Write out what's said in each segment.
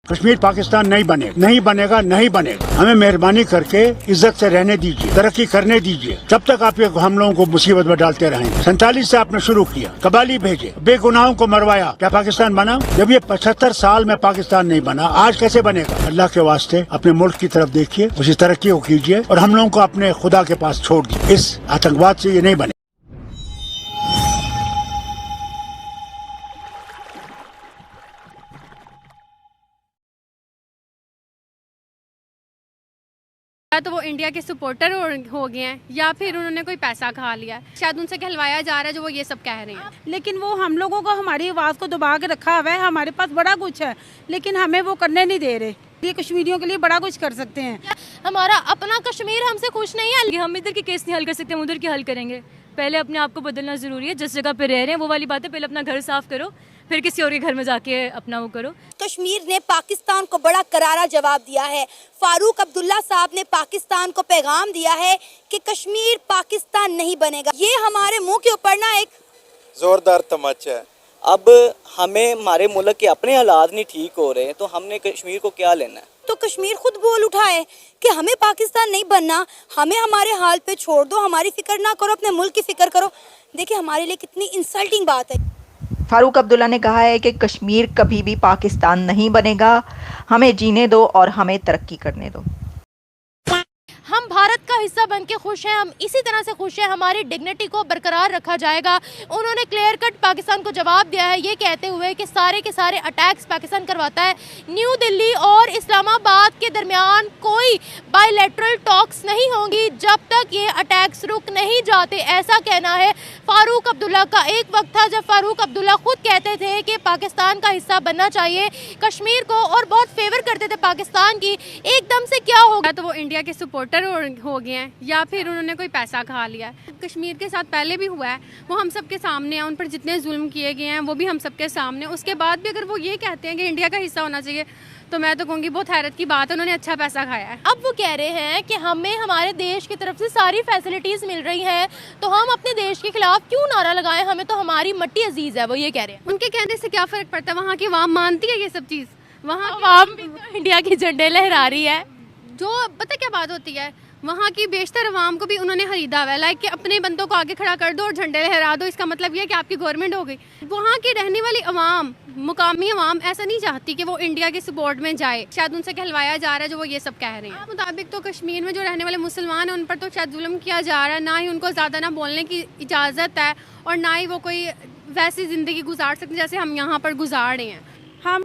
कश्मीर पाकिस्तान नहीं बनेगा, नहीं बनेगा, नहीं बनेगा। हमें मेहरबानी करके इज्जत से रहने दीजिए, तरक्की करने दीजिए। जब तक आप ये हम लोगों को मुसीबत में डालते रहेंगे। 47 से आपने शुरू किया, कबाली भेजे, बेगुनाहों को मरवाया, क्या पाकिस्तान बना? जब ये 75 साल में पाकिस्तान नहीं बना, आज कैसे बनेगा? अल्लाह के वास्ते अपने मुल्क की तरफ देखिए, उसी तरक्की को कीजिए और हम लोगों को अपने खुदा के पास छोड़ दीजिए। इस आतंकवाद से ये नहीं बने। या तो वो इंडिया के सपोर्टर हो गए हैं या फिर उन्होंने कोई पैसा खा लिया है। शायद उनसे कहलवाया जा रहा है जो वो ये सब कह रहे हैं। लेकिन वो हम लोगों को हमारी आवाज़ को दबा के रखा हुआ है। हमारे पास बड़ा कुछ है लेकिन हमें वो करने नहीं दे रहे। ये कश्मीरियों के लिए बड़ा कुछ कर सकते हैं। हमारा अपना कश्मीर हमसे खुश नहीं है। हम इधर के केस नहीं हल कर सकते, हम उधर की हल करेंगे। पहले अपने आप को बदलना ज़रूरी है। जिस जगह पे रह रहे हैं वो वाली बात है, पहले अपना घर साफ करो, फिर किसी और के घर में जाके अपना वो करो। कश्मीर ने पाकिस्तान को बड़ा करारा जवाब दिया है। फारूक अब्दुल्ला साहब ने पाकिस्तान को पैगाम दिया है कि कश्मीर पाकिस्तान नहीं बनेगा। ये हमारे मुंह के ऊपर ना एक जोरदार तमाचा है। अब हमें हमारे मुल्क के अपने हालात नहीं ठीक हो रहे हैं तो हमने कश्मीर को क्या लेना है? तो कश्मीर खुद बोल उठा है कि हमें पाकिस्तान नहीं बनना, हमें हमारे हाल पे छोड़ दो, हमारी फिक्र ना करो, अपने मुल्क की फिक्र करो। देखिए हमारे लिए कितनी इंसल्टिंग बात है। फारूक अब्दुल्ला ने कहा है कि कश्मीर कभी भी पाकिस्तान नहीं बनेगा, हमें जीने दो और हमें तरक्की करने दो। हम भारत का हिस्सा बन के खुश हैं, हम इसी तरह से खुश हैं, हमारी डिग्निटी को बरकरार रखा जाएगा। उन्होंने क्लियर कट पाकिस्तान को जवाब दिया है ये कहते हुए कि सारे के सारे अटैक्स पाकिस्तान करवाता है। न्यू दिल्ली और इस्लामाबाद के दरमियान कोई बायलैटरल टॉक्स नहीं होंगी जब तक ये अटैक्स रुक नहीं जाते, ऐसा कहना है फारूक अब्दुल्ला का। एक वक्त था जब फारूक अब्दुल्ला खुद कहते थे कि पाकिस्तान का हिस्सा बनना चाहिए कश्मीर को और बहुत फेवर करते थे पाकिस्तान की। एकदम से क्या होगा? तो वो इंडिया के सपोर्टर हो गए हैं या फिर उन्होंने कोई पैसा खा लिया है। कश्मीर के साथ पहले भी हुआ है, वो हम सब के सामने है। उन पर जितने जुल्म किए गए हैं वो भी हम सब के सामने। उसके बाद भी अगर वो ये कहते हैं कि इंडिया का हिस्सा होना चाहिए तो मैं तो कहूँगी बहुत हैरत की बात है, उन्होंने अच्छा पैसा खाया है। अब वो कह रहे हैं कि हमें हमारे देश की तरफ से सारी फैसिलिटीज़ मिल रही हैं तो हम अपने देश के खिलाफ क्यों नारा लगाएं, हमें तो हमारी मट्टी अजीज़ है, वो ये कह रहे हैं। उनके कहने से क्या फ़र्क पड़ता है? वहाँ की आवाम मानती है ये सब चीज़? वहाँ आवाम भी तो इंडिया के झंडे लहरा रही है। जो पता क्या बात होती है, वहाँ की बेशतर अवाम को भी उन्होंने खरीदा हुआ है। लाइक कि अपने बंदों को आगे खड़ा कर दो और झंडे लहरा दो, इसका मतलब ये है कि आपकी गवर्नमेंट हो गई। वहाँ की रहने वाली अवाम, मुकामी अवाम ऐसा नहीं चाहती कि वो इंडिया के सपोर्ट में जाए। शायद उनसे कहलवाया जा रहा है जो वो ये सब कह रहे हैं। मुताबिक तो कश्मीर में जो रहने वाले मुसलमान हैं उन पर तो शायद जुल्म किया जा रहा है। ना ही उनको ज़्यादा ना बोलने की इजाज़त है और ना ही वो कोई वैसी ज़िंदगी गुजार सकते जैसे हम यहाँ पर गुजार रहे हैं। हम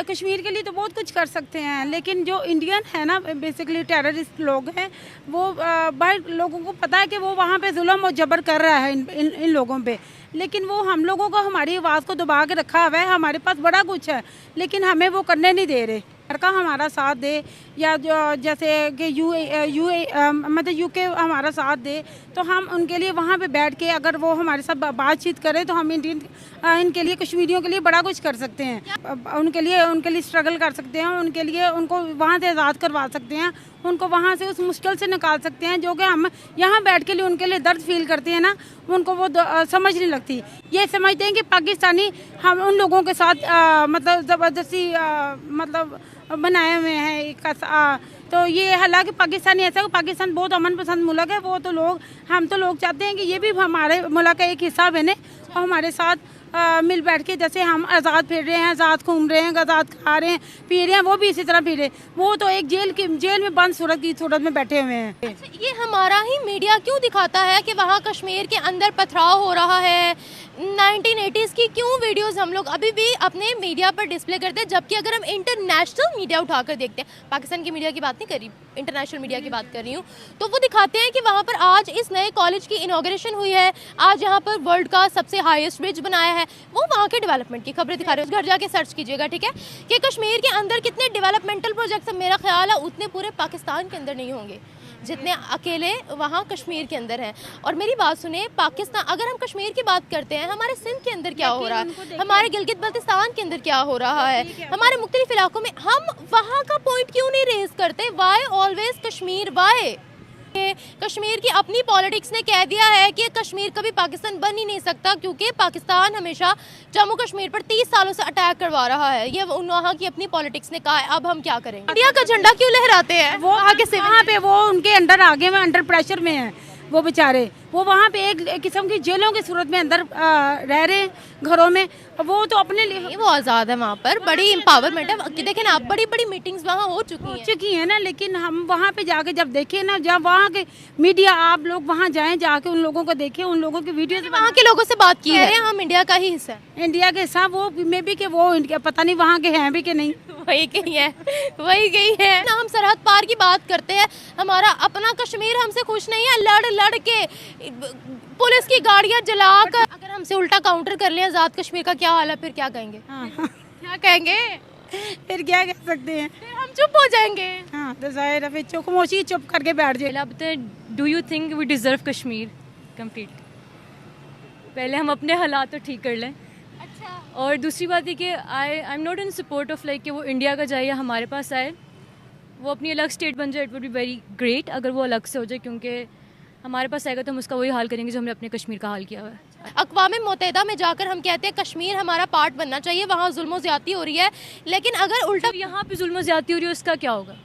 कश्मीर के लिए तो बहुत कुछ कर सकते हैं लेकिन जो इंडियन है ना बेसिकली टेररिस्ट लोग हैं वो बाहर लोगों को पता है कि वो वहाँ पे जुल्म और जबर कर रहा है इन लोगों पे। लेकिन वो हम लोगों को हमारी आवाज़ को दबा के रखा हुआ है। हमारे पास बड़ा कुछ है लेकिन हमें वो करने नहीं दे रहे। का हमारा साथ दे या जो जैसे कि मतलब यूके हमारा साथ दे तो हम उनके लिए वहाँ पे बैठ के अगर वो हमारे साथ बातचीत करें तो हम इनके लिए कश्मीरियों के लिए बड़ा कुछ कर सकते हैं। उनके लिए स्ट्रगल कर सकते हैं, उनके लिए उनको वहाँ से आज़ाद करवा सकते हैं, उनको वहाँ से उस मुश्किल से निकाल सकते हैं जो कि हम यहाँ बैठ के लिए उनके लिए दर्द फील करते हैं ना, उनको वो समझ नहीं लगती। ये समझते हैं कि पाकिस्तानी हम उन लोगों के साथ मतलब ज़बरदस्ती मतलब बनाए हुए हैं। तो ये हालांकि पाकिस्तानी ऐसा पाकिस्तान बहुत अमन पसंद मुल्क है। वो तो हम तो लोग चाहते हैं कि ये भी हमारे मुल्क का एक हिस्सा बने और हमारे साथ मिल बैठ के जैसे हम आज़ाद फिर रहे हैं, आज़ाद घूम रहे हैं, आज़ाद खा रहे हैं, पी रहे हैं, वो भी इसी तरह पी रहे हैं। वो तो एक जेल में बंद सूरत में बैठे हुए हैं। अच्छा, ये हमारा ही मीडिया क्यों दिखाता है कि वहाँ कश्मीर के अंदर पथराव हो रहा है? 1980s की क्यों वीडियोस हम लोग अभी भी अपने मीडिया पर डिस्प्ले करते हैं, जबकि अगर हम इंटरनेशनल मीडिया उठाकर देखते हैं, पाकिस्तान की मीडिया की बात नहीं कर रही, इंटरनेशनल मीडिया की बात कर रही हूँ, तो वो दिखाते हैं कि वहाँ पर आज इस नए कॉलेज की इनॉग्रेशन हुई है, आज यहाँ पर वर्ल्ड का सबसे हाईएस्ट ब्रिज बनाया है। वो वहाँ के डेवलपमेंट की खबरें दिखा रहे हो। घर जाके सर्च कीजिएगा, ठीक है, कि कश्मीर के अंदर कितने डेवलपमेंटल प्रोजेक्ट्स हैं। मेरा ख्याल है उतने पूरे पाकिस्तान के अंदर नहीं होंगे जितने अकेले वहाँ कश्मीर के अंदर हैं। और मेरी बात सुने, पाकिस्तान अगर हम कश्मीर की बात करते हैं, हमारे सिंध के अंदर क्या हो रहा है, हमारे गिलगित बल्तिस्तान के अंदर क्या हो रहा है, हमारे मुख्तलिफ इलाकों में, हम वहाँ का पॉइंट क्यों नहीं रेज करते? Why always Kashmir? Why? Kashmir की अपनी पॉलिटिक्स ने कह दिया है कि कश्मीर कभी पाकिस्तान बन ही नहीं सकता, क्योंकि पाकिस्तान हमेशा जम्मू कश्मीर पर 30 सालों से अटैक करवा रहा है। ये वहाँ की अपनी पॉलिटिक्स ने कहा है। अब हम क्या करेंगे? इंडिया का झंडा क्यों लहराते हैं? वो वहाँ पे वो उनके अंडर आगे में अंडर प्रेशर में है वो बेचारे। वो वहाँ पे एक किस्म की जेलों की सूरत में अंदर रह रहे हैं घरों में। वो तो अपने लिए वो आज़ाद है, वहाँ पर बड़ी एम्पावरमेंट है। देखें ना, आप बड़ी बड़ी मीटिंग्स वहाँ हो चुकी हैं ना, लेकिन हम वहाँ पे जाके जब देखें ना, जब वहाँ के मीडिया, आप लोग वहाँ जाएं, जाके उन लोगों को देखें, उन लोगों की वीडियोस, वहाँ के लोगों से बात की है। हम इंडिया का ही हिस्सा है। इंडिया के हिस्सा वो मे बी के वो इंडिया, पता नहीं वहाँ के हैं भी कि नहीं। वही गई है ना। हम सरहद पार की बात करते हैं, हमारा अपना कश्मीर हमसे खुश नहीं है। लड़ के पुलिस की गाड़ियां जलाकर अगर हमसे उल्टा काउंटर कर ले आज़ाद कश्मीर का क्या हाल है, फिर क्या कहेंगे? क्या कहेंगे? फिर क्या कह सकते हैं? फिर हम चुप हो जाएंगे। हाँ, तो जाहिर है फिर खामोशी चुप करके बैठ जाए। अब तो do you think we deserve Kashmir complete? पहले हम अपने हालात तो ठीक कर लें। अच्छा। और दूसरी बात है कि I am not in support of like कि वो इंडिया का जाए या हमारे पास आए। वो अपनी अलग स्टेट बन जाए, it would be very great अगर वो अलग से हो जाए, क्योंकि हमारे पास आएगा तो हम उसका वही हाल करेंगे जो हमने अपने कश्मीर का हाल किया हुआ है। अक़वाम मुत्तहिदा में जाकर हम कहते हैं कश्मीर हमारा पार्ट बनना चाहिए, वहाँ जुल्म ज़्यादती हो रही है, लेकिन अगर उल्टा यहाँ पे जुल्म ज़्यादती हो रही है, उसका क्या होगा?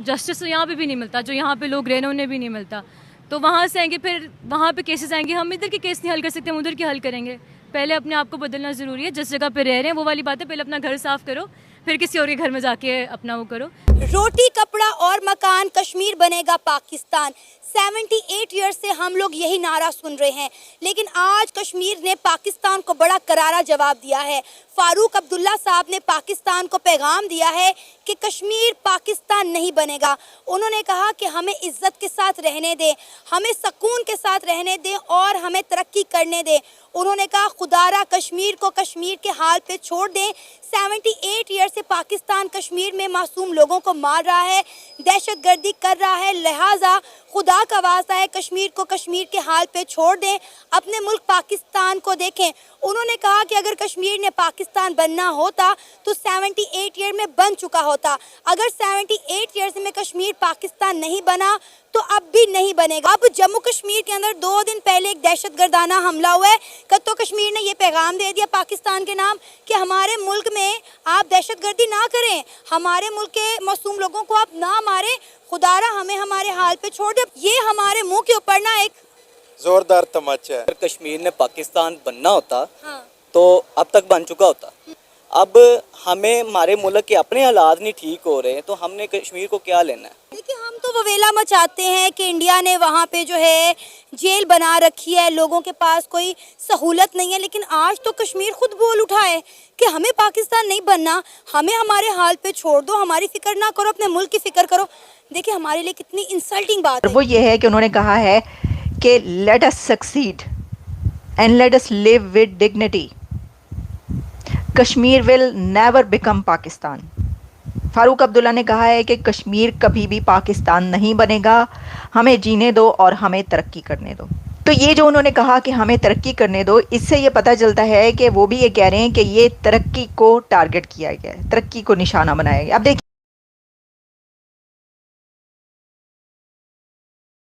जस्टिस तो यहाँ पे भी नहीं मिलता, जो यहाँ पे लोग रहे ना उन्हें भी नहीं मिलता। तो वहाँ से आएंगे, फिर वहाँ पे केसेस आएंगे, हम इधर के केस नहीं हल कर सकते, हम उधर के हल करेंगे। पहले अपने आप को बदलना ज़रूरी है। जिस जगह पे रह रहे हैं वो वाली बात है, पहले अपना घर साफ़ करो, फिर किसी और के घर में जाके अपना वो करो। रोटी कपड़ा और मकान, कश्मीर बनेगा पाकिस्तान। 78 ईयर्स से हम लोग यही नारा सुन रहे हैं, लेकिन आज कश्मीर ने पाकिस्तान को बड़ा करारा जवाब दिया है। फारूक अब्दुल्ला साहब ने पाकिस्तान को पैगाम दिया है कि कश्मीर पाकिस्तान नहीं बनेगा। उन्होंने कहा कि हमें इज्जत के साथ रहने दें, हमें सुकून के साथ रहने दें और हमें तरक्की करने दें। उन्होंने कहा खुदारा कश्मीर को कश्मीर के हाल पे छोड़ दें। 78 ईयर से पाकिस्तान कश्मीर में मासूम लोगों को मार रहा है, दहशतगर्दी कर रहा है, लिहाजा खुदा का वास्ता है कश्मीर को कश्मीर के हाल पे छोड़ दें, अपने मुल्क पाकिस्तान को देखें। उन्होंने कहा कि अगर कश्मीर ने पाकिस्तान बनना होता तो 78 ईयर में बन चुका होता। अगर 78 ईयर्स में कश्मीर पाकिस्तान नहीं बना तो अब भी नहीं बनेगा। अब जम्मू कश्मीर के अंदर 2 दिन पहले एक दहशतगर्दाना हमला हुआ है। तो कश्मीर ने ये पैगाम दे दिया पाकिस्तान के नाम कि हमारे मुल्क में आप दहशतगर्दी ना करें, हमारे मुल्क के मासूम लोगों को आप ना मारें, खुदारा हमें हमारे हाल पे छोड़ दे। ये हमारे मुंह के ऊपर ना एक जोरदार तमाचा है। अगर कश्मीर ने पाकिस्तान बनना होता तो अब तक बन चुका होता। अब हमें हमारे मुल्क के अपने हालात नहीं ठीक हो रहे, तो हमने कश्मीर को क्या लेना है? देखिए, हम तो ववेला मचाते हैं कि इंडिया ने वहाँ पे जो है जेल बना रखी है, लोगों के पास कोई सहूलत नहीं है, लेकिन आज तो कश्मीर खुद बोल उठा है कि हमें पाकिस्तान नहीं बनना, हमें हमारे हाल पे छोड़ दो, हमारी फिक्र ना करो, अपने मुल्क की फिक्र करो। देखिए हमारे लिए कितनी इंसल्टिंग बात है। वो ये है कि उन्होंने कहा है कि let us succeed and let us live with dignity, Kashmir will never become Pakistan. Farooq Abdullah ने कहा है कि कश्मीर कभी भी पाकिस्तान नहीं बनेगा, हमें जीने दो और हमें तरक्की करने दो। तो ये जो उन्होंने कहा कि हमें तरक्की करने दो, इससे ये पता चलता है कि वो भी ये कह रहे हैं कि ये तरक्की को टारगेट किया गया है, तरक्की को निशाना बनाया गया। अब देखिए